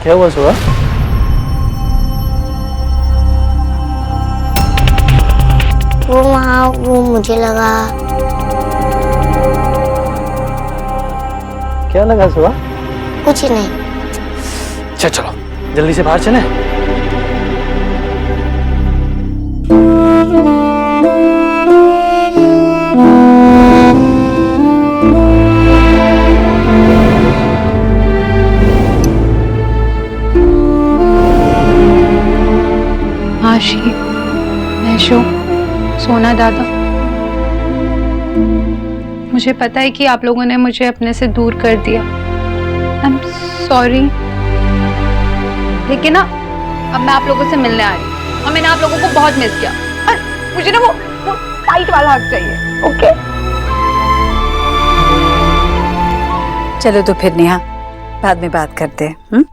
क्या हुआ सुबह? वो मुझे लगा। क्या लगा सुबह? कुछ नहीं। चलो जल्दी से बाहर चले। आशी, मैशो, सोना दादा, मुझे पता है कि आप लोगों ने मुझे अपने से दूर कर दिया। I am sorry. लेकिन ना अब मैं आप लोगों से मिलने आ रही हूँ और मैंने आप लोगों को बहुत मिस किया और मुझे ना वो टाइट वाला हक चाहिए। ओके? चलो तो फिर नेहा, बाद में बात करते हैं।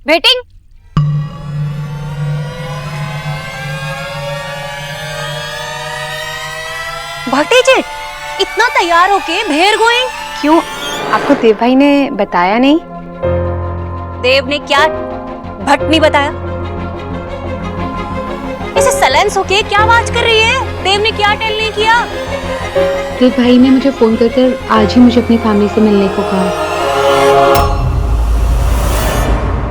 वेटिंग। भट्टीजी, इतना तैयार होके भेर गोइंग क्यों? आपको देव भाई ने बताया नहीं? देव ने क्या भट्ट नहीं बताया? इसे सलेंस होके क्या आवाज कर रही है? देव ने क्या टेल नहीं किया? देव भाई ने मुझे फोन कर आज ही मुझे अपनी फैमिली से मिलने को कहा।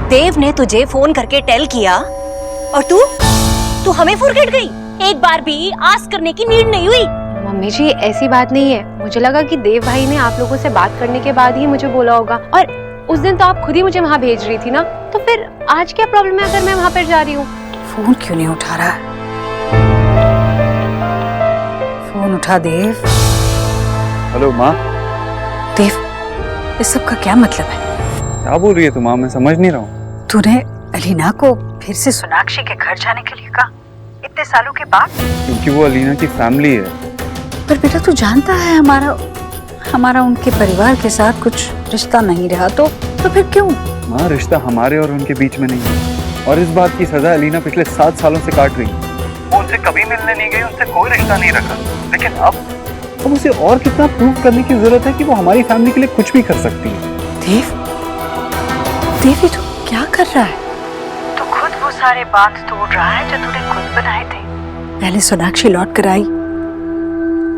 देव ने तुझे फोन करके टेल किया और तू हमें फॉरगेट गई? एक बार भी आस्क करने की नीड नहीं हुई? मम्मी जी ऐसी बात नहीं है। मुझे लगा कि देव भाई ने आप लोगों से बात करने के बाद ही मुझे बोला होगा और उस दिन तो आप खुद ही मुझे वहाँ भेज रही थी ना, तो फिर आज क्या प्रॉब्लम है अगर मैं वहाँ पर जा रही हूँ? फोन क्यों नहीं उठा रहा? फोन उठा देव। हेलो माँ। देव, इस सब का क्या मतलब है? क्या बोल रही है तू माँ? मैं समझ नहीं रहा हूँ। तूने अलीना को फिर से सोनाक्षी के घर जाने के लिए कहा इतने सालों के बाद? क्योंकि वो अलीना की फैमिली है। पर बेटा तू जानता है हमारा उनके परिवार के साथ कुछ रिश्ता नहीं रहा, तो फिर क्यों? माँ, रिश्ता हमारे और उनके बीच में नहीं है और इस बात की सजा अलीना पिछले 7 सालों से काट रही है। वो उनसे कभी मिलने नहीं गई, उनसे कोई रिश्ता नहीं रखा, लेकिन अब उसे और कितना प्रूव करने की जरूरत है कि वो हमारी फैमिली के लिए कुछ भी कर सकती है। देव, ये तू क्या कर रहा है? तू खुद वो सारे बात तोड़ रहा है जो तूने खुद बनाए थे। पहले सोनाक्षी लौट कर आई,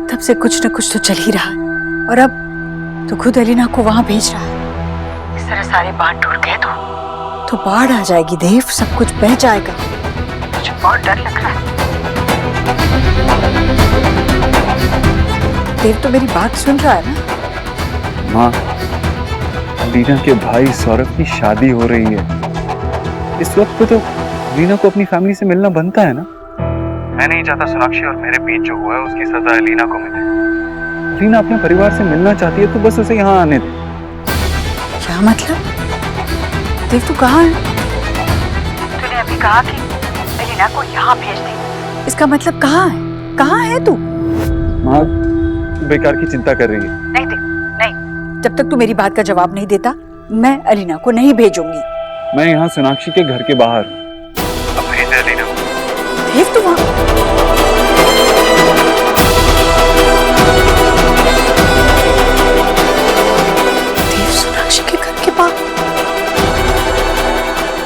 तब से कुछ न कुछ तो चल ही रहा है और अब तो खुद अलीना को वहां भेज रहा है। इस तरह सारे बांध टूट गए तो बाढ़ आ जाएगी देव, सब कुछ बह जाएगा। मुझे बहुत डर लग रहा है। देव तो मेरी बात सुन रहा है ना? माँ, अलीना के भाई सौरभ की शादी हो रही है। इस वक्त पे तो अलीना को अपनी फैमिली से मिलना बनता है ना। मैं नहीं चाहता सोनाक्षी और मेरे बीच जो हुआ है उसकी सजा अलीना को मिले। अलीना अपने परिवार से मिलना चाहती है तो बस उसे यहाँ आने दे। क्या मतलब? देव तू कहाँ है? तूने अभी कहा कि अलीना को यहाँ भेज दे, इसका मतलब कहाँ है तू? माँ, बेकार की चिंता कर रही है। नहीं देव, नहीं। जब तक तू मेरी बात का जवाब नहीं देता मैं अलीना को नहीं भेजूंगी। मैं यहाँ सोनाक्षी के घर के बाहर हूँ। अब भेज दे अलीना। देव तू वहाँ सोनाक्षी के घर के पास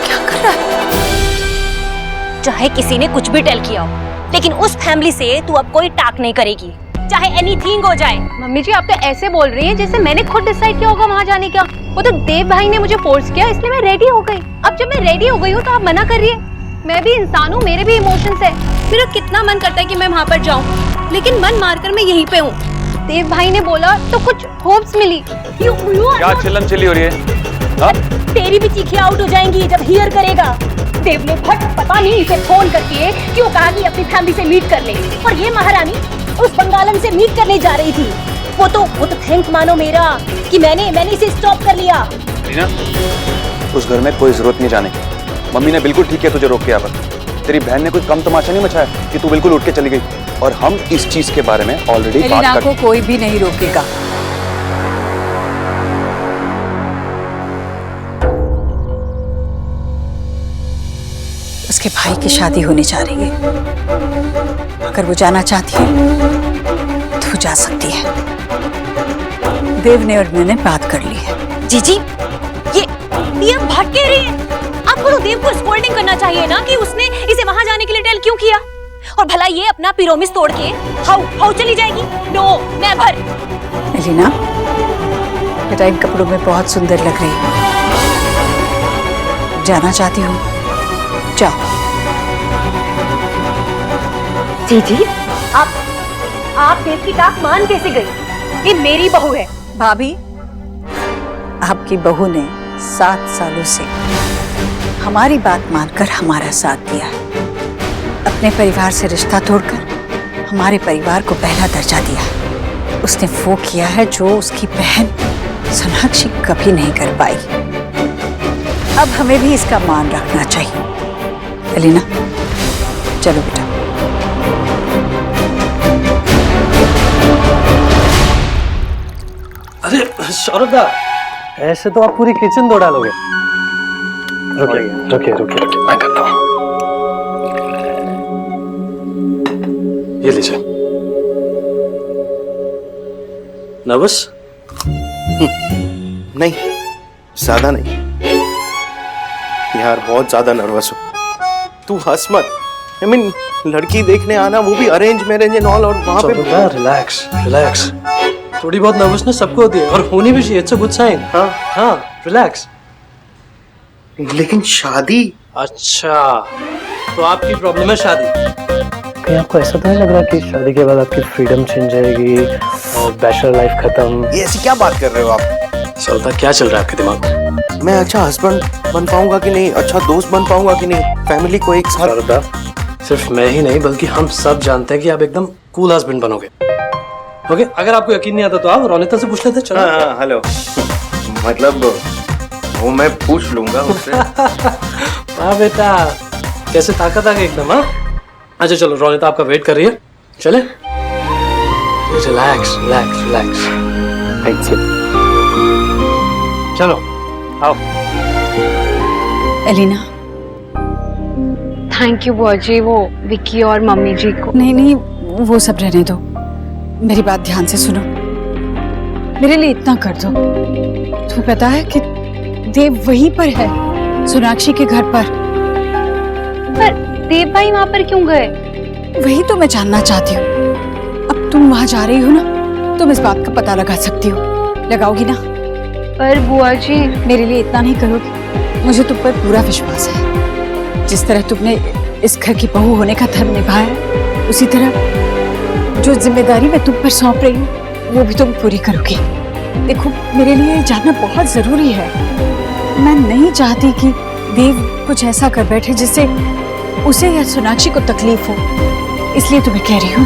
क्या कर रहा है? चाहे किसी ने कुछ भी टेल किया हो, लेकिन उस फैमिली से तू अब कोई टाक नहीं करेगी, चाहे एनीथिंग हो जाए। मम्मी जी आप तो ऐसे बोल रही हैं जैसे मैंने खुद डिसाइड किया होगा वहाँ जाने का। वो तो देव भाई ने मुझे फोर्स किया, इसलिए मैं रेडी हो गई। अब जब मैं रेडी हो गई हूँ तो आप मना कर रही है? मैं भी इंसान हूँ, मेरे भी इमोशंस है। मेरा कितना मन करता है कि मैं वहाँ पर जाऊँ, लेकिन मन मारकर मैं यहीं पे हूँ। देव भाई ने बोला तो कुछ होप्स मिली। क्या चिल्लम चिल्ली हो रही है? तेरी भी चीखें आउट हो जाएंगी जब हियर करेगा। देव ने भट्ट पता नहीं इसे फोन करके क्यों कहा कि अपनी फैमिली से मीट कर ले, और ये महारानी उस बंगालन से मीट करने जा रही थी। वो तो थैंक मानो मेरा कि मैंने इसे स्टॉप कर लिया। उस घर में कोई जरूरत नहीं जाने की। मम्मी ने बिल्कुल ठीक किया तुझे रोक के यहाँ पर। तेरी बहन ने कोई कम तमाशा नहीं मचाया कि तू बिल्कुल उठ के चली गई, और हम इस चीज के बारे में ऑलरेडी बात कर। को कोई भी नहीं रोकेगा। उसके भाई की शादी होने जा रही है, अगर वो जाना चाहती है तो जा सकती है। देव ने और मैंने बात कर ली है। जीजी, ये हम भाग के रही है। आपको तो देव को स्कोल्डिंग करना चाहिए ना कि उसने इसे वहां जाने के लिए टेल क्यों किया। और भला ये अपना पिरोमिस तोड़ के हाउ चली जाएगी। No never. एलिना, बेटा इन कपड़ों में बहुत सुंदर लग रही है। जाना चाहती हूँ, जाओ। जी आप देव की टाक मान कैसे गई? ये मेरी बहू है। भाभी, आपकी बहू ने 7 सालों से हमारी बात मानकर हमारा साथ दिया है। अपने परिवार से रिश्ता तोड़कर हमारे परिवार को पहला दर्जा दिया। उसने वो किया है जो उसकी बहन सोनाक्षी कभी नहीं कर पाई। अब हमें भी इसका मान रखना चाहिए। एलिना, चलो बेटा। अरे सौरभ दा, ऐसे तो आप पूरी किचन दो डालोगे। रुकिए, मैं करता हूँ। ये लीजिए। नर्वस? नहीं, ज्यादा नहीं यार, बहुत ज्यादा नर्वस हूँ। तू हंस मत। I mean, लड़की देखने आना, वो भी अरेंज मैरिज एंड ऑल, और वहाँ पे रिलैक्स। थोड़ी बहुत नर्वसनेस सबको होती है और होनी भी चाहिए। It's a good sign. हाँ, रिलैक्स। लेकिन शादी। अच्छा, तो आपकी प्रॉब्लम है शादी। कहीं आपको ऐसा तो नहीं लग रहा कि शादी के बाद आपकी फ्रीडम छिन जाएगी और बैचलर लाइफ खत्म? ये ऐसी क्या बात कर रहे हो आप? सौरभ, क्या चल रहा है आपके दिमाग में? मैं अच्छा हस्बैंड बन पाऊंगा कि नहीं, अच्छा दोस्त बन पाऊंगा कि नहीं, फैमिली को एक साथ। सौरभ, सिर्फ मैं ही नहीं बल्कि हम सब जानते हैं कि आप एकदम कूल हस्बैंड बनोगे। ओके, अगर आपको यकीन नहीं आता तो आप रोनिता से पूछ लेते। चलो। हाँ, हेलो। मतलब वो मैं पूछ लूंगा उससे। हाँ बेटा, कैसे ताकत आ गई एकदम। हाँ, अच्छा चलो, रोनिता आपका वेट कर रही है, चले। रिलैक्स। चलो आओ। एलिना, थैंक यू बुआ जी, वो विक्की और मम्मी जी को। नहीं, वो सब रहने दो। मेरी बात ध्यान से सुनो। मेरे लिए इतना कर दो। तुम्हें पता है कि देव वहीं पर है, सोनाक्षी के घर पर। पर देव भाई वहाँ पर क्यों गए? वही तो मैं जानना चाहती हूँ। अब तुम वहाँ जा रही हो ना, तुम इस बात का पता लगा सकती हो। लगाओगी ना? पर बुआ जी, मेरे लिए इतना नहीं करोगी? मुझे तुम पर पूरा विश्वास है। जिस तरह तुमने इस घर की बहू होने का धर्म निभाया, उसी तरह जो जिम्मेदारी मैं तुम पर सौंप रही हूँ वो भी तुम पूरी करोगी। देखो, मेरे लिए ये जानना बहुत जरूरी है। मैं नहीं चाहती कि देव कुछ ऐसा कर बैठे जिससे उसे या सोनाक्षी को तकलीफ हो, इसलिए तुम्हें कह रही हूँ,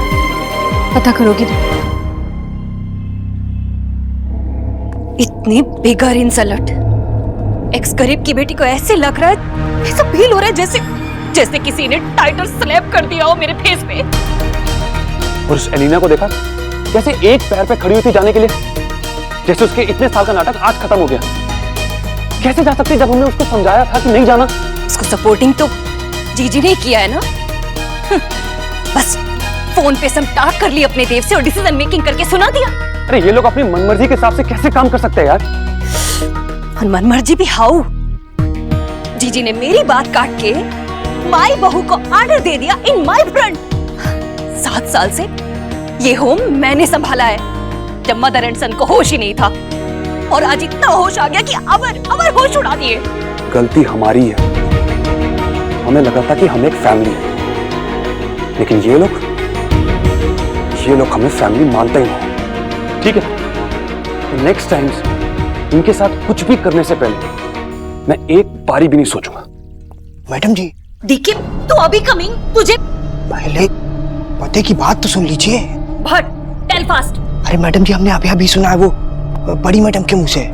पता करोगी ना? इतनी बिगर इंसल्ट। एक्स गरीब की बेटी को ऐसे लग रहा है, ऐसा फील हो रहा है जैसे किसी ने टाइटर स्लैप कर दिया हो मेरे फेस पे। और उस एलिना को देखा कैसे एक पैर पे खड़ी हुई थी जाने के लिए, जैसे उसके इतने साल का नाटक आज खत्म हो गया। कैसे जा सकती जब हमने उसको समझाया था कि नहीं जाना। इसको सपोर्टिंग तो जीजी ने किया है ना। बस फोन पे सब टाक कर ली अपने देव से और डिसीजन मेकिंग करके सुना दिया। अरे ये लोग अपनी मनमर्जी के हिसाब से कैसे काम कर सकते हैं यार। और मनमर्जी भी हाउ? जीजी ने मेरी बात काट के माई बहू को ऑर्डर दे दिया इन माई फ्रंट। 7 साल से ये होम मैंने संभाला है, जब मदर एंड सन को होश ही नहीं था, और आज इतना होश आ गया कि अवर होश उड़ा दिए। गलती हमारी है, हमें लगा था कि हम एक फैमिली है, लेकिन ये लोग हमें फैमिली मानते ही नहीं। ठीक है, तो नेक्स्ट टाइम इनके साथ कुछ भी करने से पहले मैं एक बारी भी नहीं सोचूंगा। मैडम जी, देखिए तू अभी कमिंग, तुझे पहले पते की बात तो सुन लीजिए। भट टेल फास्ट। अरे मैडम जी, हमने अभी सुना है वो बड़ी मैडम के मुंह से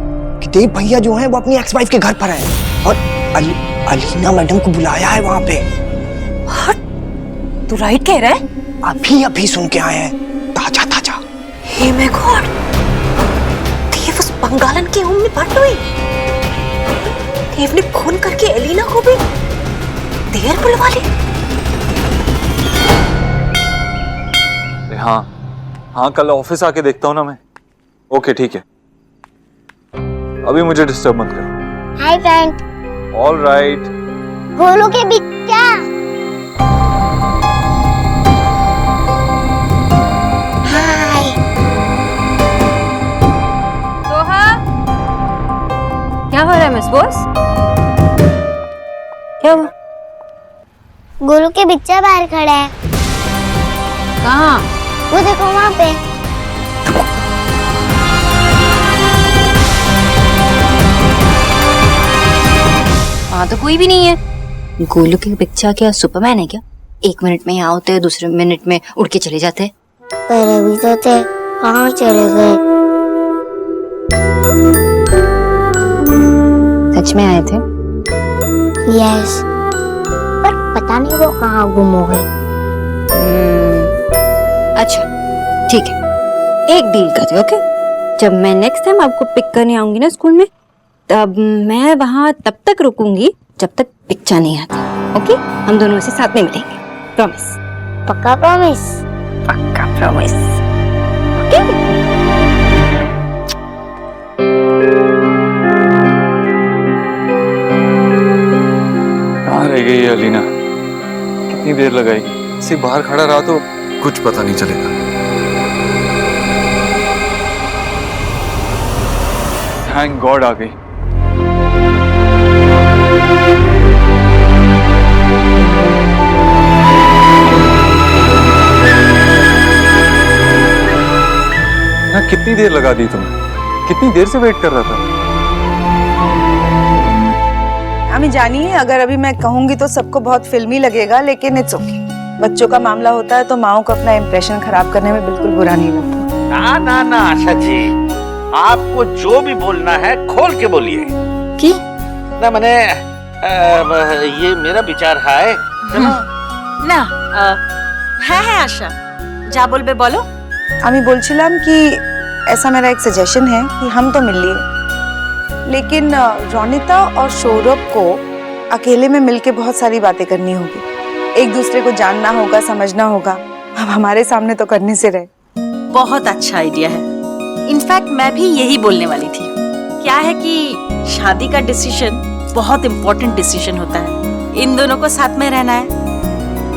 कि देव भैया जो हैं वो अपनी एक्स वाइफ के घर पर हैं और अलीना मैडम को बुलाया है वहां पे। तू राइट कह रहा है? अभी सुन के आए हैं, ताजा। हे माय गॉड, देव उस बंगालन के होम में भट हुई। देव ने फोन करके एलिना को भी देर बुलवा ली। हाँ, कल ऑफिस आके देखता हूँ ना मैं। ओके ठीक है, अभी मुझे डिस्टर्ब मत करो। Hi friend. All right. Golu के बिच्चा। हाय। सोहा, क्या हो रहा है मिस बॉस? क्या हुआ? गोलू के बिच्चा बाहर खड़ा है। कहाँ? वो देखो वहाँ पे। वहाँ तो कोई भी नहीं है। गोलू के बच्चा क्या सुपरमैन है क्या? 1 मिनट में यहाँ होते हैं, दूसरे मिनट में उड़ के चले जाते हैं। पर अभी तो थे, कहाँ चले गए? सच में आए थे? यस, पर पता नहीं वो कहाँ गुम हो गए। अच्छा ठीक है, एक डील करते हैं, ओके? जब मैं नेक्स्ट टाइम आपको पिक करने आऊंगी ना स्कूल में, तब मैं वहाँ तब तक रुकूंगी जब तक पिक्चा नहीं आता, ओके? हम दोनों उसे साथ में मिलेंगे, प्रॉमिस। पक्का प्रॉमिस? पक्का प्रॉमिस, ओके? कहाँ रह गई ये अलीना? कितनी देर लगाएगी? सिर्फ बाहर खड़ा रहा तो कुछ पता नहीं चलेगा। थैंक गॉड आ गई। ना कितनी देर लगा दी तुमने? कितनी देर से वेट कर रहा था? हमें जानिए, अगर अभी मैं कहूंगी तो सबको बहुत फिल्मी लगेगा, लेकिन इट्स ओके। बच्चों का मामला होता है तो माओ को अपना इम्प्रेशन खराब करने में बिल्कुल बुरा नहीं लगता। ना ना ना आशा जी, आपको जो भी बोलना है खोल के बोलिए। की? ना मैंने ये मेरा विचार है না হ্যাঁ হ্যাঁ আশা যা বলবে বলো। আমি বলছিলাম कि ऐसा मेरा एक सजेशन है कि हम तो मिल लिए, लेकिन रोनिता और सौरभ को अकेले में मिलके बहुत सारी बातें करनी होगी। एक दूसरे को जानना होगा, समझना होगा। अब हमारे सामने तो करने से रहे। बहुत अच्छा आइडिया है। इनफैक्ट मैं भी यही बोलने वाली थी। क्या है कि शादी का डिसीजन बहुत इम्पोर्टेंट डिसीजन होता है। इन दोनों को साथ में रहना है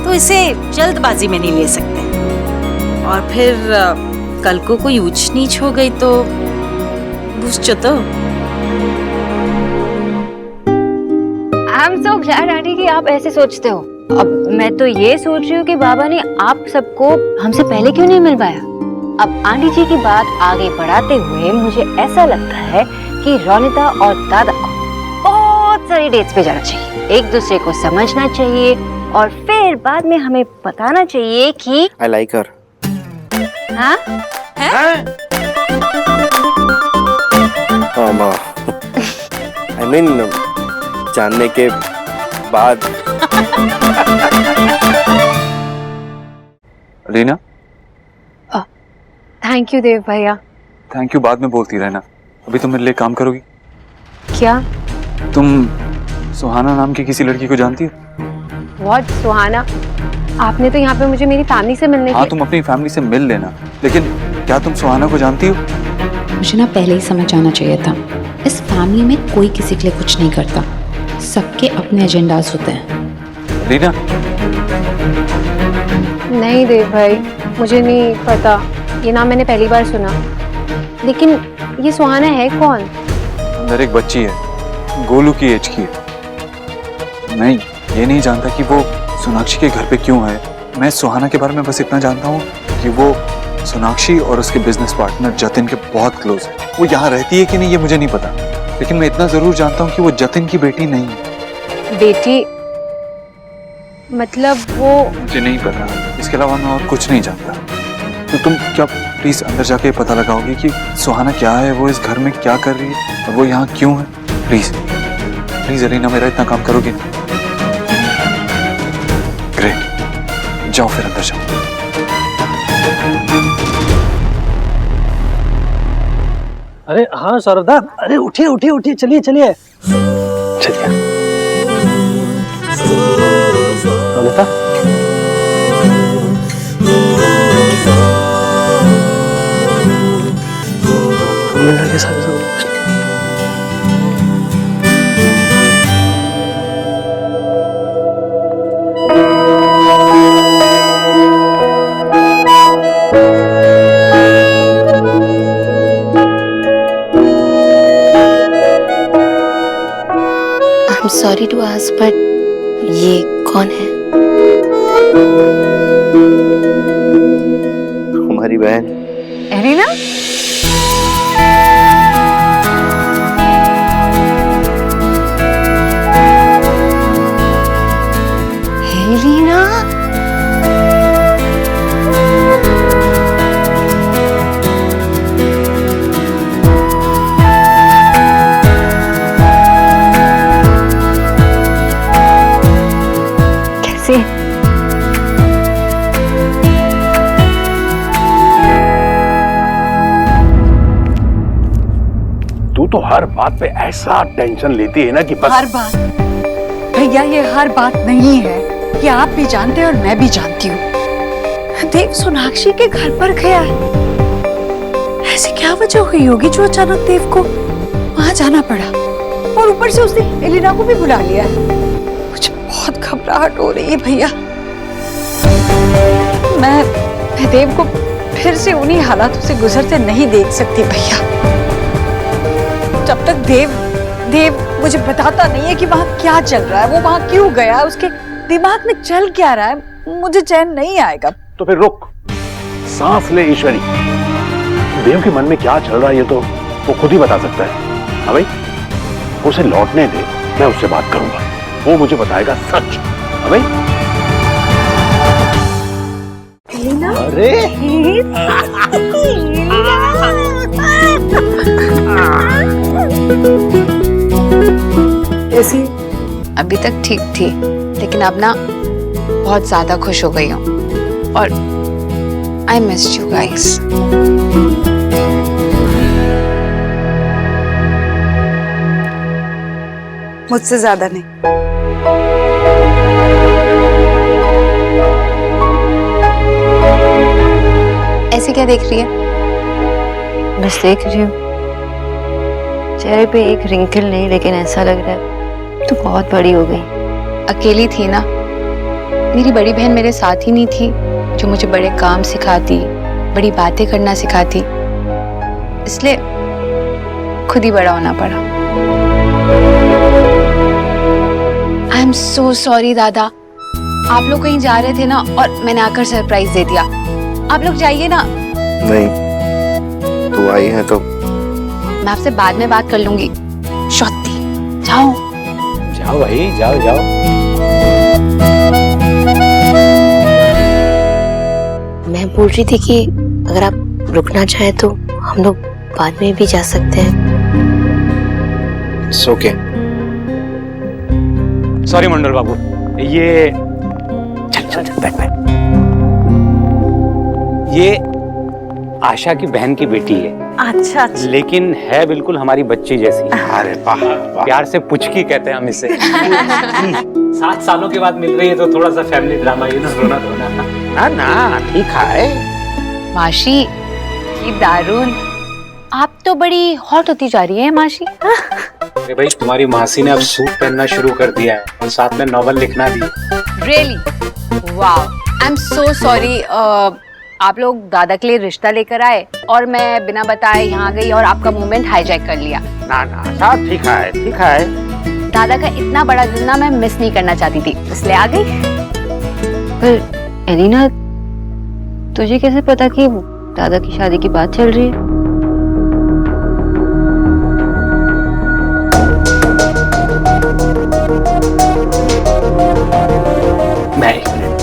तो इसे जल्दबाजी में नहीं ले सकते, और फिर कल को कोई ऊंच नीच हो गई तो बुझছো तो। I am so glad aunty कि आप ऐसे सोचते हो। अब मैं तो ये सोच रही हूँ कि बाबा ने आप सबको हमसे पहले क्यों नहीं मिलवाया। अब आंटी जी की बात आगे बढ़ाते हुए मुझे ऐसा लगता है कि रोनिता और दादा को बहुत सारी डेट्स पे जाना चाहिए, एक दूसरे को समझना चाहिए, और फिर बाद में हमें बताना चाहिए कि आई लाइक हर। हाँ? आई मीन जानने के बाद। अलीना, थैंक यू देव भैया। थैंक यू बाद में बोलती रहना। अभी तुम मेरे लिए काम करोगी? क्या? तुम सुहाना नाम की किसी लड़की को जानती हो? व्हाट सुहाना? आपने तो यहाँ पे मुझे मेरी फैमिली से मिलने हाँ, तुम अपनी फैमिली से मिल लेना, लेकिन क्या तुम सुहाना को जानती हो? मुझे ना पहले ही समझ आना चाहिए था। इस फैमिली में कोई किसी के लिए कुछ नहीं करता, सबके अपने एजेंडाज होते हैं। रीना, नहीं देव भाई, मुझे नहीं पता, ये नाम मैंने पहली बार सुना। लेकिन ये सुहाना है कौन? अंदर एक बच्ची है, गोलू की एज की है। मैं ये नहीं जानता कि वो सोनाक्षी के घर पे क्यों है। मैं सुहाना के बारे में बस इतना जानता हूँ कि वो सोनाक्षी और उसके बिजनेस पार्टनर जतिन के बहुत क्लोज है। वो यहाँ रहती है कि नहीं ये मुझे नहीं पता, लेकिन मैं इतना जरूर जानता हूँ कि वो जतिन की बेटी नहीं है। बेटी मतलब वो? मुझे नहीं पता, इसके अलावा मैं और कुछ नहीं जानता। तो तुम क्या प्लीज अंदर जाके पता लगाओगी कि सुहाना क्या है, वो इस घर में क्या कर रही है और वो यहाँ क्यों है? प्लीज प्लीज अलीना, मेरा इतना काम करोगी? ग्रेट, जाओ फिर अंदर जाओ। अरे हाँ सौरभदा, अरे उठिए उठिए उठिए, चलिए चलिए चलिए। रोनिता, के साथ सॉरी टू आस्क बट ये कौन है? हमारी बहन एलिना? एलिना, कैसे? तू तो हर बात पे ऐसा टेंशन लेती है ना कि बस। हर बात भैया, ये हर बात नहीं है, ये आप भी जानते हैं और मैं भी जानती हूँ। देव सोनाक्षी के घर पर गया है। ऐसी क्या वजह हुई होगी जो अचानक देव को वहां जाना पड़ा, और ऊपर से उसने एलिना को भी बुला लिया है। मुझे बहुत घबराहट हो रही है भैया। मैं देव को फिर से उन्हीं हालातों से गुजरते नहीं देख सकती भैया। जब तक देव मुझे बताता नहीं है कि वहां क्या चल रहा है, वो वहां क्यों गया, उसके दिमाग में चल क्या रहा है, मुझे चैन नहीं आएगा। तो फिर रुक, सांस ले ईश्वरी। देव के मन में क्या चल रहा है ये तो वो खुद ही बता सकता है। हाँ भाई, उसे लौटने दे, मैं उससे बात करूंगा, वो मुझे बताएगा सच। हाँ भाई। अरे कैसी? अभी तक ठीक थी, लेकिन अब ना बहुत ज्यादा खुश हो गई हूँ और आई मिस यू गाइस। मुझसे ज्यादा नहीं। ऐसे क्या देख रही है? बस देख रही हूँ। चेहरे पे एक रिंकल नहीं, लेकिन ऐसा लग रहा है तू बहुत बड़ी हो गई। अकेली थी ना, मेरी बड़ी बहन मेरे साथ ही नहीं थी जो मुझे बड़े काम सिखाती, बड़ी बातें करना सिखाती, इसलिए खुद ही बड़ा होना पड़ा। आई एम सो सॉरी दादा, आप लोग कहीं जा रहे थे ना और मैंने आकर सरप्राइज दे दिया। आप लोग जाइए ना। नहीं, तू आई है तो मैं आपसे बाद में बात कर लूंगी। शौती, जाओ जाओ भाई, जाओ जाओ। मैं बोल रही थी कि अगर आप रुकना चाहे तो हम लोग बाद में भी जा सकते हैं। It's okay. सॉरी मंडल बाबू, ये चल चल चल बैठ बैठ। ये आशा की बहन की बेटी है। अच्छा। लेकिन है बिल्कुल हमारी बच्ची जैसी। अरे वाह, प्यार से पुचकी कहते हैं हम इसे। 7 सालों के बाद मिल रही है तो थोड़ा सा फैमिली ड्रामा, ये ना रोना धोना। ना ठीक है। माशी, ये दारुण। आप तो बड़ी हॉट होती जा रही है माशी। अरे भाई, तुम्हारी मासी ने अब सूट पहनना शुरू कर दिया है और साथ में नॉवल लिखना भी। Really? Wow, I am so sorry. आप लोग दादा के लिए रिश्ता लेकर आए और मैं बिना बताए यहाँ गई और आपका मोमेंट हाईजैक कर लिया। ना ना सब ठीक है, ठीक है। दादा का इतना बड़ा दिन ना मैं मिस नहीं करना चाहती थी, इसलिए आ गई। पर एलिना, तुझे कैसे पता कि दादा की शादी की बात चल रही है? मैं एक मिनट।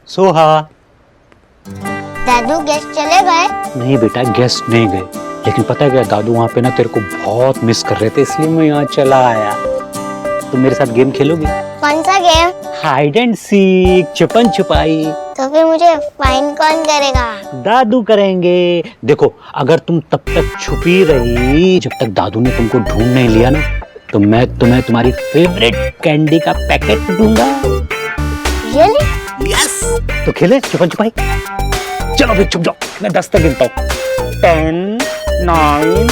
सोहा। दादू गेस्ट चले गए? नहीं बेटा, गेस्ट नहीं गए, लेकिन पता है क्या, दादू वहाँ पे ना तेरे को बहुत मिस कर रहे थे, इसलिए मैं यहाँ चला आया। तुम मेरे साथ गेम खेलोगी? कौन सा गेम? हाइड एंड सीक, छुपन छुपाई। तो फिर मुझे फाइन कौन करेगा? दादू करेंगे। देखो, अगर तुम तब तक छुपी रही जब तक दादू ने तुमको ढूंढ नहीं लिया ना, तो मैं तुम्हें तुम्हारी फेवरेट कैंडी का पैकेट दूंगा। Really? यस। तो खेले छुपन छुपाई? चलो फिर छुप जाओ, मैं 10 तक गिनता हूँ। 10, 9।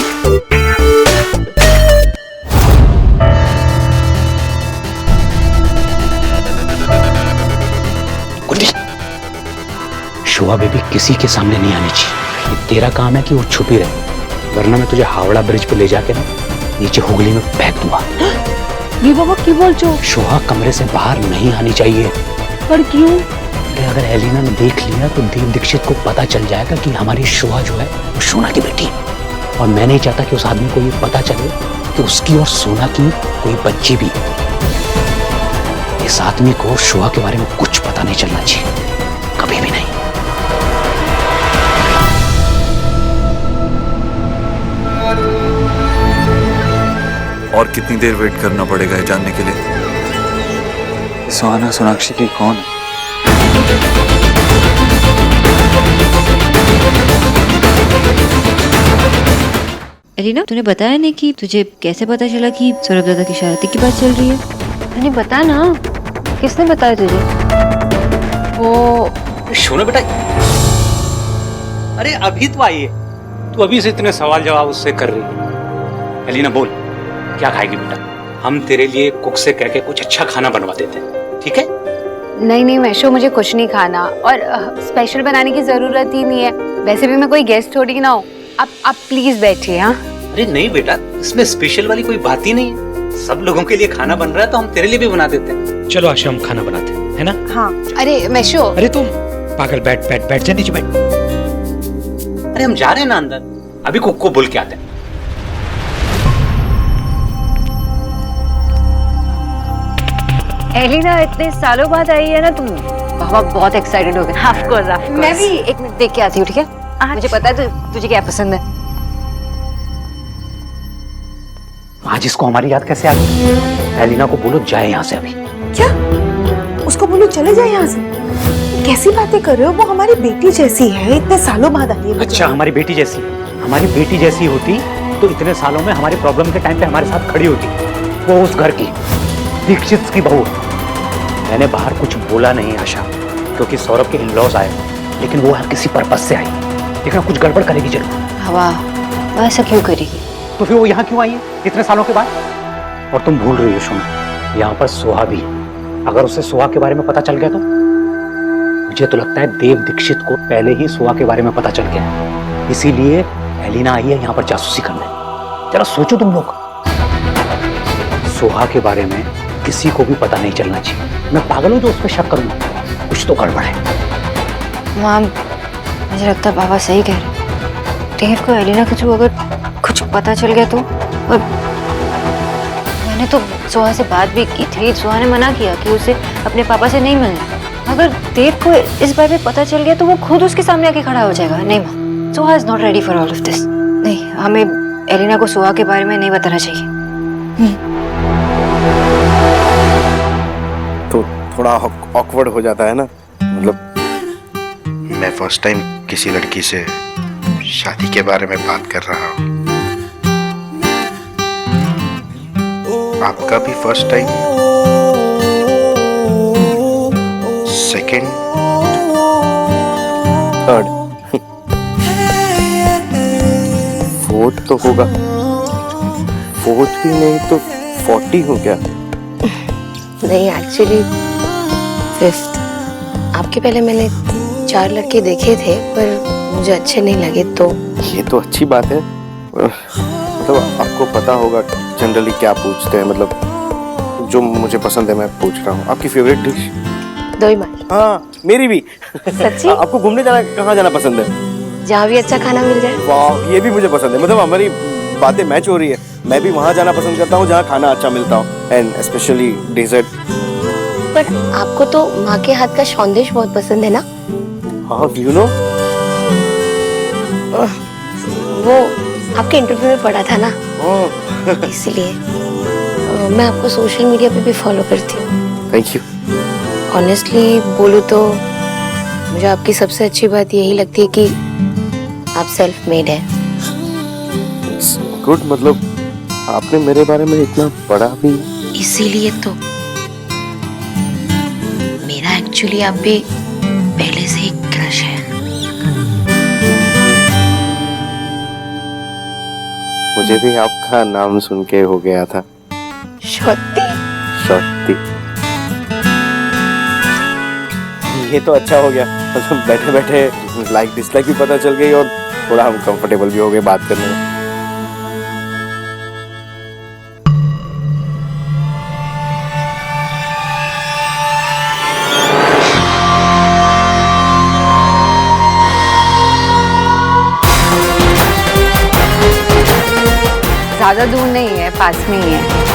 शुआ बेबी किसी के सामने नहीं आनी चाहिए। तेरा काम है कि वो छुपी रहे, वरना मैं तुझे हावड़ा ब्रिज पे ले जाके ना नीचे हुगली में फेंक दूंगा। ये बाबा की बोल जो सोहा कमरे से बाहर नहीं आनी चाहिए। पर क्यों? अगर एलिना ने देख लिया तो देव दीक्षित को पता चल जाएगा कि हमारी सोहा जो है वो सोना की बेटी है, और मैं नहीं चाहता कि उस आदमी को ये पता चले कि उसकी और सोना की कोई बच्ची भी है। इस आदमी को सोहा के बारे में कुछ पता नहीं चलना चाहिए, कभी भी नहीं। और कितनी देर वेट करना पड़ेगा ये जानने के लिए सुहाना सोनाक्षी की कौन है? एलिना, तूने बताया नहीं कि तुझे कैसे पता चला कि सौरभ दादा की शादी की बात चल रही है? नहीं बता ना, किसने बताया तुझे? वो सुनो बेटा, अरे अभी तो आई है, तू अभी से इतने सवाल जवाब उससे कर रही है। एलिना बोल, क्या खाएगी बेटा? हम तेरे लिए कुक से कह के कुछ अच्छा खाना बनवा देते हैं, ठीक है? नहीं नहीं मैशो, मुझे कुछ नहीं खाना, और स्पेशल बनाने की जरूरत ही नहीं है। वैसे भी मैं कोई गेस्ट थोड़ी ना हूँ। आप प्लीज बैठिए। हाँ अरे नहीं बेटा, इसमें स्पेशल वाली कोई बात ही नहीं है। सब लोगों के लिए खाना बन रहा है तो हम तेरे लिए भी बना देते हैं। चलो आशा, हम खाना बनाते हैं, है ना? हाँ। अरे मैशो, अरे तुम पागल, बैठ बैठ बैठ जा नीचे बैठ। अरे हम जा रहे हैं ना अंदर, अभी कुक को बोल के आते हैं। एलिना, इतने सालों बाद आई है ना तुम, बाबा बहुत एक्साइटेड हो गए। Of course. मैं भी एक मिनट देख के आती हूँ, ठीक है? मुझे पता है तुझे क्या पसंद है। आज इसको हमारी याद कैसे आ गई? एलिना को बोलो जाए यहाँ से अभी। क्या? उसको बोलो चले जाए यहाँ से? कैसी बातें कर रहे हो? वो हमारी बेटी जैसी है, इतने सालों बाद आई है। अच्छा, हमारी बेटी जैसी? हमारी बेटी जैसी होती तो इतने सालों में हमारी प्रॉब्लम के टाइम पे हमारे साथ खड़ी होती। वो उस घर की दीक्षित की बहू। मैंने बाहर कुछ बोला नहीं आशा, क्योंकि सौरभ के इन-लॉज आए, लेकिन वो हर किसी पर्पस से आई, लेकिन कुछ गड़बड़ करेगी जरूर। हवा ऐसा क्यों करेगी? तो फिर वो यहाँ क्यों आई है इतने सालों के बाद? और तुम भूल रही हो सोना, यहाँ पर सोहा भी है। अगर उसे सोहा के बारे में पता चल गया तो? मुझे तो लगता है देव दीक्षित को पहले ही सोहा के बारे में पता चल गया, इसीलिए एलिना आई है यहाँ पर जासूसी करने। जरा सोचो तुम लोग, सोहा के बारे में किसी को भी पता नहीं चलना चाहिए। मैं पागल हूँ जो उस पर शक करूंगा, कुछ तो गड़बड़ है। माम, मुझे लगता है बाबा सही कह रहे। देव को एलिना के थ्रू अगर कुछ पता चल गया तो? और मैंने तो सोहा से बात भी की थी, सोहा ने मना किया कि उसे अपने पापा से नहीं मिलना। अगर देव को इस बारे में पता चल गया तो वो खुद उसके सामने आके खड़ा हो जाएगा। नहीं माँ, Soha is not ready for all of this. नहीं, हमें एलिना को सोहा के बारे में नहीं बताना चाहिए। तो थोड़ा ऑकवर्ड हो जाता है ना, मतलब मैं फर्स्ट टाइम किसी लड़की से शादी के बारे में बात कर रहा हूँ। आपका भी first time? Second? Third? Fourth तो होगा। फोर्थ भी नहीं तो 40 हो गया। नहीं, एक्चुअली फिफ्थ। आपके पहले मैंने 4 लड़के देखे थे, पर मुझे अच्छे नहीं लगे। तो ये तो अच्छी बात है। मतलब आपको पता होगा जनरली क्या पूछते हैं, मतलब जो मुझे पसंद है मैं पूछ रहा हूँ। आपकी फेवरेट डिश? दही मार। हाँ, मेरी भी। सच्ची? आपको घूमने जाना कहाँ जाना पसंद है? जहाँ भी अच्छा खाना मिल जाए। वाह, ये भी मुझे पसंद है। मतलब हमारी बातें मैच हो रही है। मैं भी वहाँ जाना पसंद करता हूँ जहाँ खाना अच्छा मिलता हो, एंड स्पेशली डेजर्ट। पर आपको तो माँ के हाथ का सौंदेश बहुत पसंद है ना? हाँ, यू नो, वो आपके इंटरव्यू में पढ़ा था ना, इसीलिए मैं आपको सोशल मीडिया पे भी फॉलो करती हूँ। Thank you. ऑनेस्टली बोलूँ तो मुझे आपकी सबसे अच्छी बात यही लगती है कि आप सेल्फ मेड है। गुड, मतलब आपने मेरे बारे में इतना पढ़ा भी। इसीलिए तो मेरा एक्चुअली आप पे पहले से ही क्रश है। मुझे भी आपका नाम सुन के हो गया था। शक्ति। शक्ति, ये तो अच्छा हो गया। मतलब बैठे बैठे लाइक डिसलाइक भी पता चल गई और थोड़ा हम कंफर्टेबल भी हो गए बात करने में। ज्यादा दूर नहीं है, पास में ही है।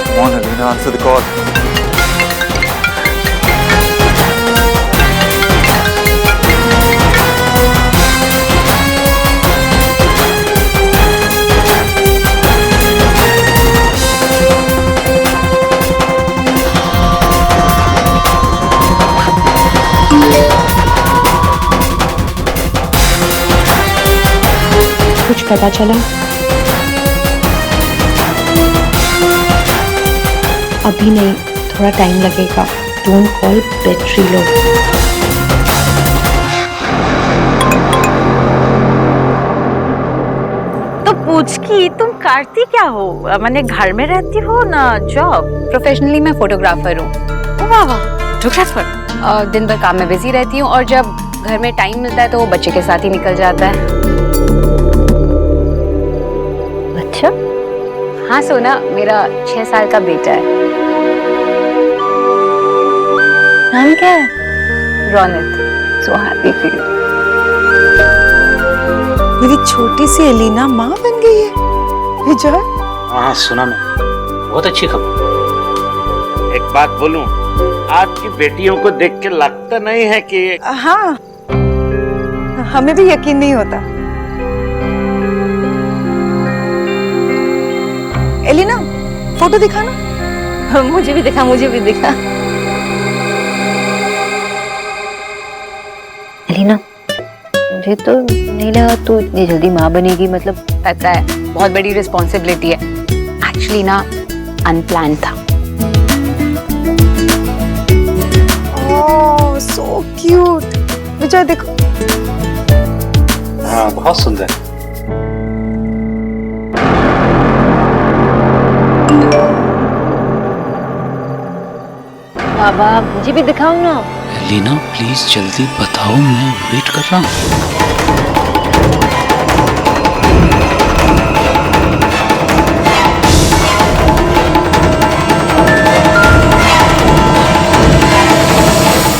Come on, Alina, answer the call. कुछ पता चला? अभी नहीं, थोड़ा टाइम लगेगा। Don't call, battery low. तो पूछ की तुम करती क्या हो? मैंने घर में रहती हो ना जॉब? प्रोफेशनली मैं फोटोग्राफर हूँ। वाह वाह, फोटोग्राफर। दिन भर काम में बिजी रहती हूँ और जब घर में टाइम मिलता है तो वो बच्चे के साथ ही निकल जाता है। अच्छा? हाँ सोना, मेरा 6 साल का बेटा है। नाम क्या है? Raunak. So happy for you. मेरी छोटी सी एलिना माँ बन गई है। विजय? हाँ सुना मैं, बहुत अच्छी खबर। एक बात बोलूं, आपकी बेटियों को देख के लगता नहीं है कि हाँ, हमें भी यकीन नहीं होता। एलिना, फोटो दिखाना। मुझे भी दिखा, मुझे भी दिखा। एलिना, मुझे तो नहीं लगा तू इतनी जल्दी माँ बनेगी। मतलब पता है, बहुत बड़ी रिस्पॉन्सिबिलिटी है। एक्चुअली ना अनप्लान था। ओह, सो क्यूट। विजय देखो। हाँ बहुत सुंदर। बाबा मुझे भी दिखाओ ना। लीना प्लीज जल्दी बताओ, मैं वेट कर रहा हूँ।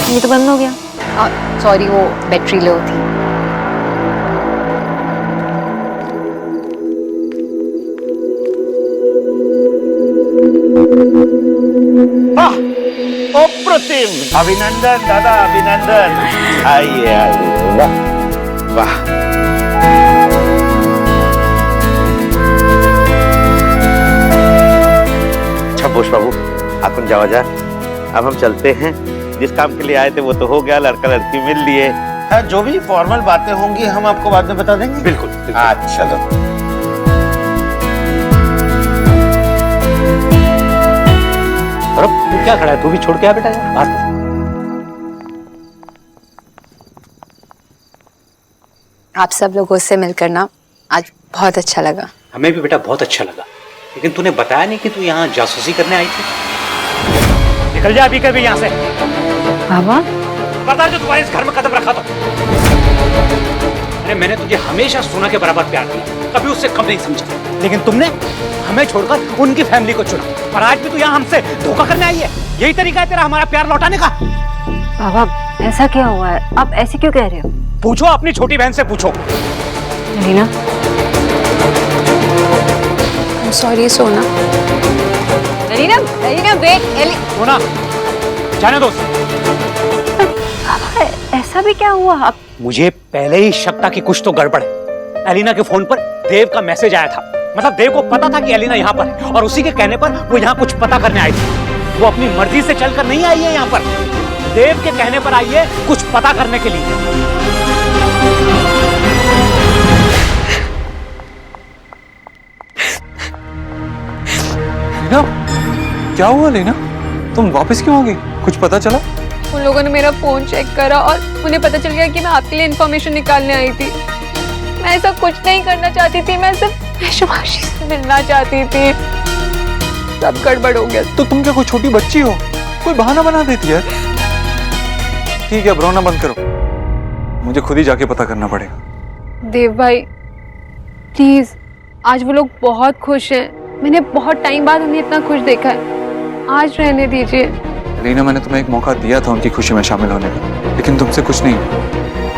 ये तो बंद हो गया। सॉरी, वो बैटरी लो थी। अप्रतिम, अभिनंदन दादा, अभिनंदन। आइए आइए, वाह वाह। अच्छा बोश बाबू, आकुन जाओ जा। अब हम चलते हैं। जिस काम के लिए आए थे वो तो हो गया, लड़का लड़की मिल लिए। हाँ, जो भी फॉर्मल बातें होंगी हम आपको बाद में बता देंगे। बिल्कुल, अच्छा चलो। और तू क्या खड़ा है, तू भी छोड़ के आ बेटा बात। आप सब लोगों से मिलकर ना आज बहुत अच्छा लगा। हमें भी बेटा बहुत अच्छा लगा, लेकिन तूने बताया नहीं कि तू यहाँ जासूसी करने आई थी। निकल जा अभी कभी यहाँ से। बाबा, बता जो तुम्हारे इस घर में कदम रखा तो। अरे मैंने तुझे हमेशा सोना के बराबर प्यार दिया, कभी उससे कम नहीं समझा, लेकिन तुमने हमें छोड़कर उनकी फैमिली को चुना। और आज भी तू यहाँ हमसे धोखा करने आई है। यही तरीका है तेरा हमारा प्यार लौटाने का? बाबा ऐसा क्या हुआ है? आप ऐसे क्यों कह रहे हो? पूछो, अपनी छोटी बहन से पूछो। रीना, सॉरी सोना। एलिना, एलिना वेट। सोना जाने दो। ऐसा भी क्या हुआ? अब मुझे पहले ही शक था कि कुछ तो गड़बड़ है। एलिना के फोन पर देव का मैसेज आया था। मतलब देव को पता था कि एलिना यहाँ पर है और उसी के कहने पर वो यहाँ कुछ पता करने आई थी। वो अपनी मर्जी से चलकर नहीं आई है यहाँ पर, देव के कहने पर आई है कुछ पता करने के लिए। लीना, क्या हुआ लीना? तुम वापस क्यों आ गई? कुछ पता चला? उन लोगों ने मेरा फोन चेक करा और उन्हें पता चल गया कि मैं आपके लिए इंफॉर्मेशन निकालने आई थी। मैं ऐसा कुछ नहीं करना चाहती थी, मैं सिर्फ शुभांशी से मिलना चाहती थी। सब गड़बड़ हो गया। तो तुम क्या कोई छोटी बच्ची हो? कोई बहाना बना देती है। ठीक है, अब रोना बंद करो, मुझे खुद ही जाके पता करना पड़ेगा। देव भाई प्लीज, आज वो लोग बहुत खुश हैं। मैंने बहुत टाइम बाद उन्हें इतना खुश देखा है, आज रहने दीजिए। रीना, मैंने तुम्हें एक मौका दिया था उनकी खुशी में शामिल होने का, लेकिन तुमसे कुछ नहीं,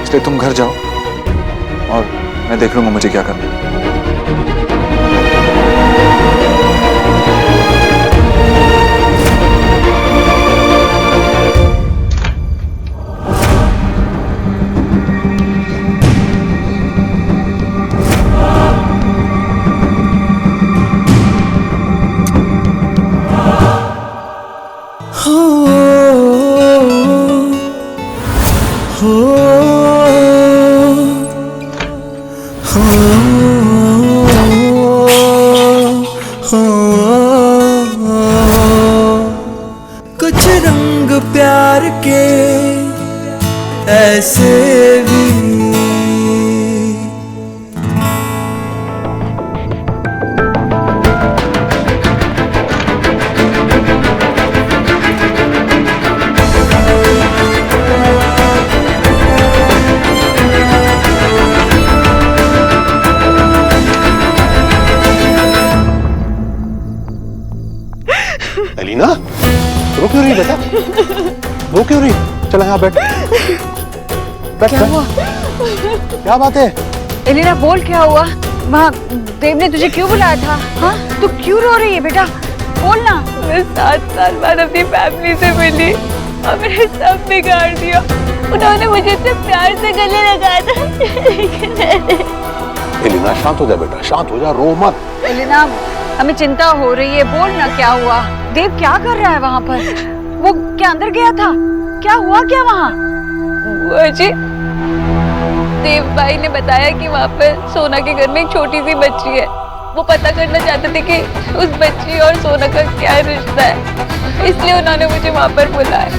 इसलिए तुम घर जाओ और मैं देख लूंगा मुझे क्या करना है। कुछ रंग प्यार के ऐसे भी एलिना, रो क्यों रही बेटा? रो क्यों रही? चला यहाँ बैठ। बैठ। क्या हुआ? क्या बात है? एलिना बोल, क्या हुआ? वहाँ देव ने तुझे क्यों बुलाया था? हाँ, तू क्यों रो रही है बेटा? बोल ना। मैं 7 साल बाद अपनी फैमिली से मिली और मैंने सब बिगाड़ दिया। उन्होंने मुझे इतने प्यार से गले लगाया था। एलिना शांत हो जा बेटा, शांत हो जा, रो मत। एलिना, हमें चिंता हो रही है, बोल ना क्या हुआ? देव क्या कर रहा है वहाँ पर? वो क्या अंदर गया था? क्या हुआ क्या वहाँ? जी, देव भाई ने बताया कि वहाँ पर सोना के घर में एक छोटी सी बच्ची है। वो पता करना चाहते थे कि उस बच्ची और सोना का क्या रिश्ता है, इसलिए उन्होंने मुझे वहाँ पर बुलाया।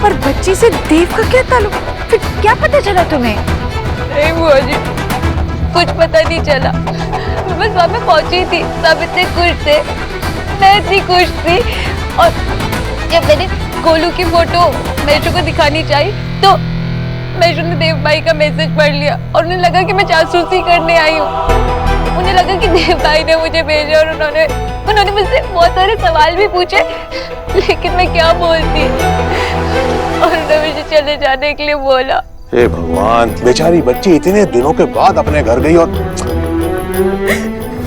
पर बच्ची से देव का क्या ताल्लुक? फिर क्या पता चला तुम्हें? नहीं बुआ जी, कुछ पता नहीं चला। मैं बस वहाँ पे पहुंची थी, सब इतने खुश थे, मैं इतनी खुश थी। और जब मैंने गोलू की फोटो मेजू को दिखानी चाहिए तो मेजू ने देव भाई का मैसेज पढ़ लिया और उन्हें लगा कि मैं जासूसी करने आई हूँ। उन्हें लगा कि देव भाई ने मुझे भेजा और उन्होंने मुझसे बहुत सारे सवाल भी पूछे, लेकिन मैं क्या बोलती, और उन्होंने मुझे चले जाने के लिए बोला। हे भगवान, बेचारी बच्ची इतने दिनों के बाद अपने घर गई और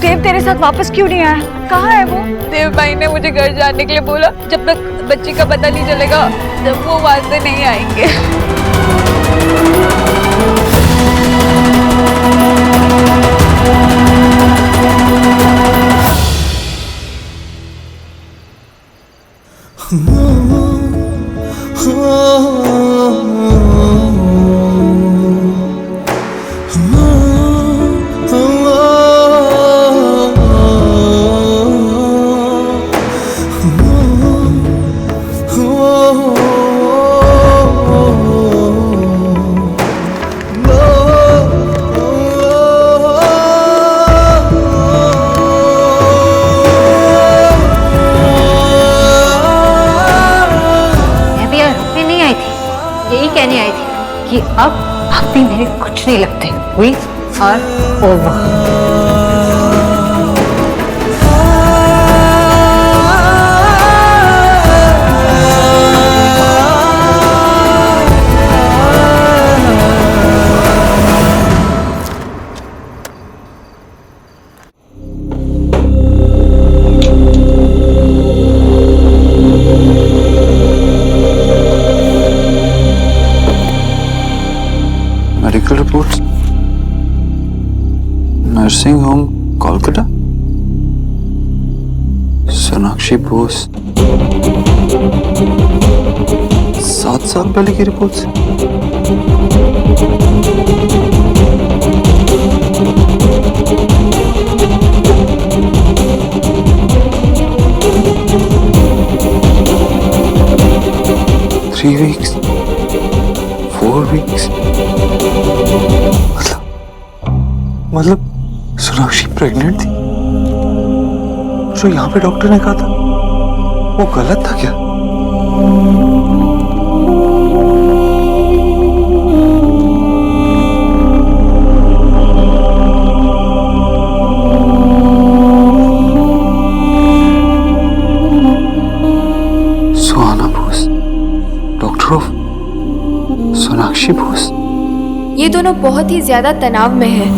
देव तेरे साथ वापस क्यों नहीं आया? कहाँ है वो? देव भाई ने मुझे घर जाने के लिए बोला, जब तक बच्ची का पता नहीं चलेगा तब वो वहां से नहीं आएंगे। कहने आई थी कि अब आप भी मेरे कुछ नहीं लगते। हुई और over. Medical reports, nursing home Kolkata, Sonakshi Bose, 7 साल पहले की रिपोर्ट्स। Three weeks, 4 weeks, मतलब सोनाक्षी प्रेग्नेंट थी। जो यहाँ पे डॉक्टर ने कहा था वो गलत था क्या? ध्रुव, सोनाक्षी बोस, ये दोनों बहुत ही ज्यादा तनाव में हैं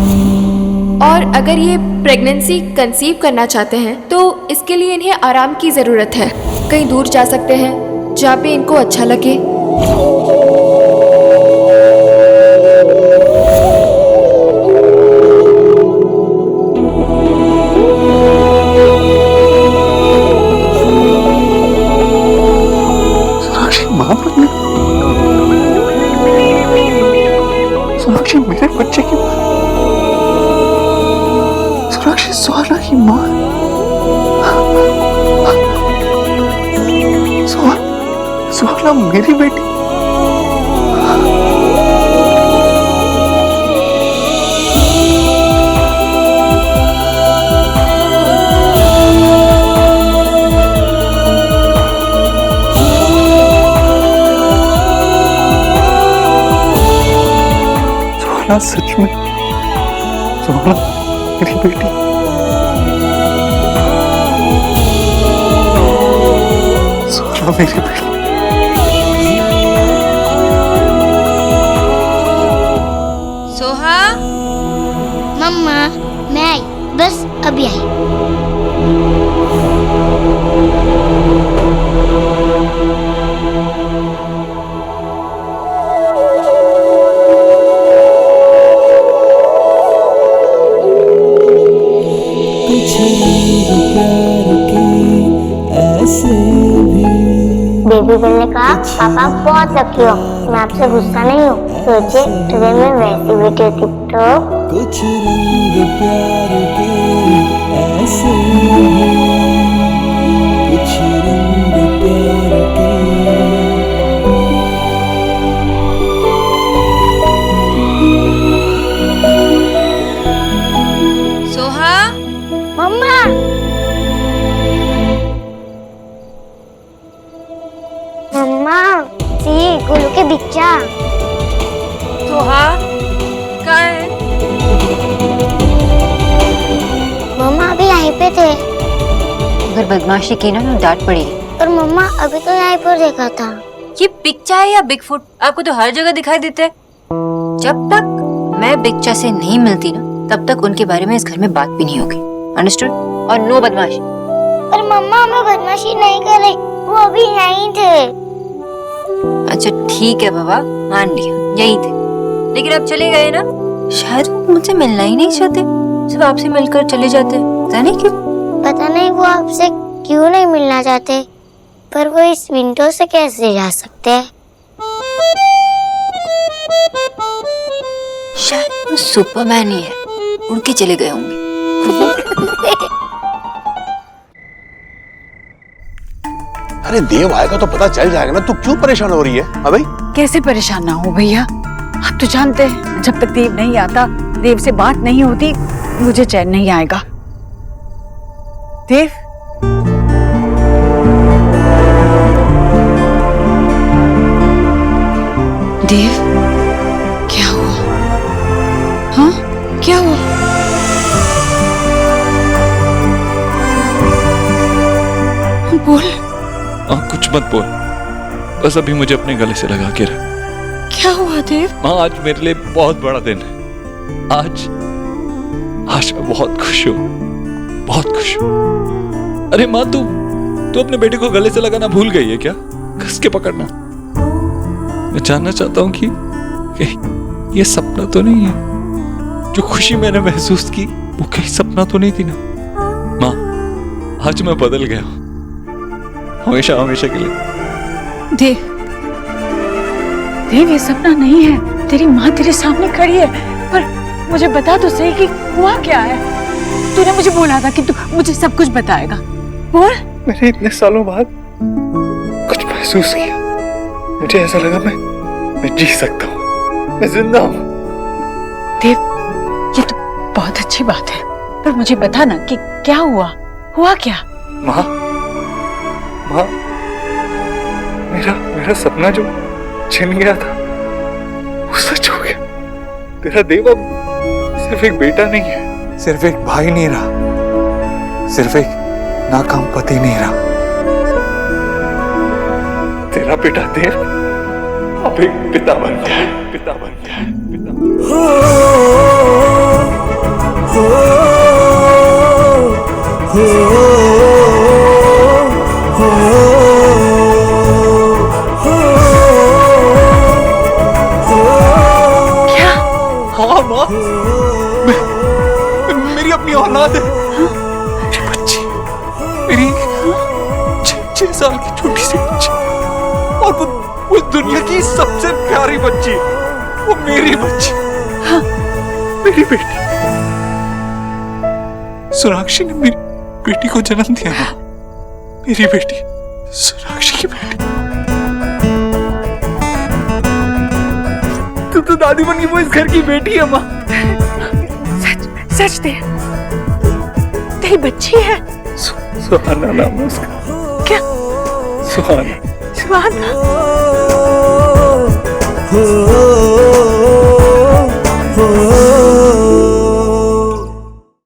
और अगर ये प्रेगनेंसी कंसीव करना चाहते हैं तो इसके लिए इन्हें आराम की ज़रूरत है। कहीं दूर जा सकते हैं जहाँ पे इनको अच्छा लगे। सोनाक्षी मेरे बच्चे की माँ, सोनाक्षी सोना की माँ, सोना मेरी बेटी। सोना सच में, सोना मेरी बेटी। सोना मेरी बेटी। सोहा, मम्मा मैं आई, बस अभी आई। बेबी गर्ल ने कहा पापा आप बहुत लकी हो, मैं आपसे गुस्सा नहीं हूँ। सोचे टुडे मैं वैसी बेटी होती तो। कुछ रंग प्यार के ऐसे कुछ रंग प्यार के। सोहा, मम्मा मम्मा सी गोलू के बिच्चा। सोहा कहाँ है? मम्मा अभी यहीं पे थे। अगर बदमाशी की ना तो डांट पड़ेगी। पर मम्मा अभी तो यहीं पर देखा था। ये बिगचा है या बिगफुट? आपको तो हर जगह दिखाई देते हैं। जब तक मैं बिगचा से नहीं मिलती ना तब तक उनके बारे में इस घर में बात भी नहीं होगी। अंडरस्टूड? और नो बदमाशी। पर मम्मा मैं बदमाशी नहीं कर रही, वो अभी यहीं थे। अच्छा ठीक है बाबा, मान लिया यही थे, लेकिन अब चले गए ना। शायद वो मुझसे मिलना ही नहीं चाहते, सिर्फ आपसे मिलकर चले जाते। पता नहीं क्यों। पता नहीं वो आपसे क्यों नहीं मिलना चाहते, पर वो इस विंडो से कैसे जा सकते हैं? शायद वो सुपरमैन ही है, उड़ के चले गए होंगे। अरे देव आएगा तो पता चल जाएगा ना, तू क्यों परेशान हो रही है? हाँ भाई, कैसे परेशान ना हो भैया, आप तो जानते हैं जब तक देव नहीं आता, देव से बात नहीं होती, मुझे चैन नहीं आएगा। देव, देव क्या हुआ? हाँ क्या हुआ? बोल। कुछ मत बोल, बस अभी मुझे अपने गले से लगा के रख। क्या हुआ देव? माँ आज मेरे लिए बहुत बड़ा दिन है। आज मैं बहुत खुश हूँ, बहुत खुश हूँ। अरे माँ तू अपने बेटे को गले से लगाना भूल गई है क्या? कस के पकड़ना। मैं जानना चाहता हूँ कि ये सपना तो नहीं है? जो खुशी मैंने महसूस की वो कहीं सपना तो नहीं थी ना? माँ आज मैं बदल गया हूँ, हमेशा हमेशा के लिए। देव ये सपना नहीं है, तेरी माँ तेरे सामने खड़ी है। पर मुझे बता तो सही कि हुआ क्या है। तूने मुझे बोला था कि तू मुझे सब कुछ बताएगा। बोल। मैंने इतने सालों बाद कुछ महसूस किया, मुझे ऐसा लगा मैं जी सकता हूँ, मैं जिंदा हूँ। देव ये तो बहुत अच्छी बात है, पर मुझे बता ना कि क्या हुआ क्या? माँ मेरा सपना जो छिन गया था वो सच हो गया। तेरा देव अब सिर्फ एक बेटा नहीं है, सिर्फ एक भाई नहीं रहा, सिर्फ एक नाकाम पति नहीं रहा। तेरा बेटा देव अब एक पिता बन गया है, पिता बन गया है, पिता बन गया क्या? हाँ माँ, मेरी अपनी औलाद है, मेरी बच्ची, मेरी 6 साल की छोटी सी बच्ची, और वो दुनिया की सबसे प्यारी बच्ची, वो मेरी बच्ची, हाँ, मेरी बेटी। सोनाक्षी ने मेरी बेटी को जन्म दिया ना, मेरी बेटी, सोनाक्षी की बेटी। तू तो दादी बन गई, वो इस घर की बेटी है माँ। सच दे, तेरी बच्ची है। सुहाना नाम है उसका। क्या? सुहाना। सुहाना।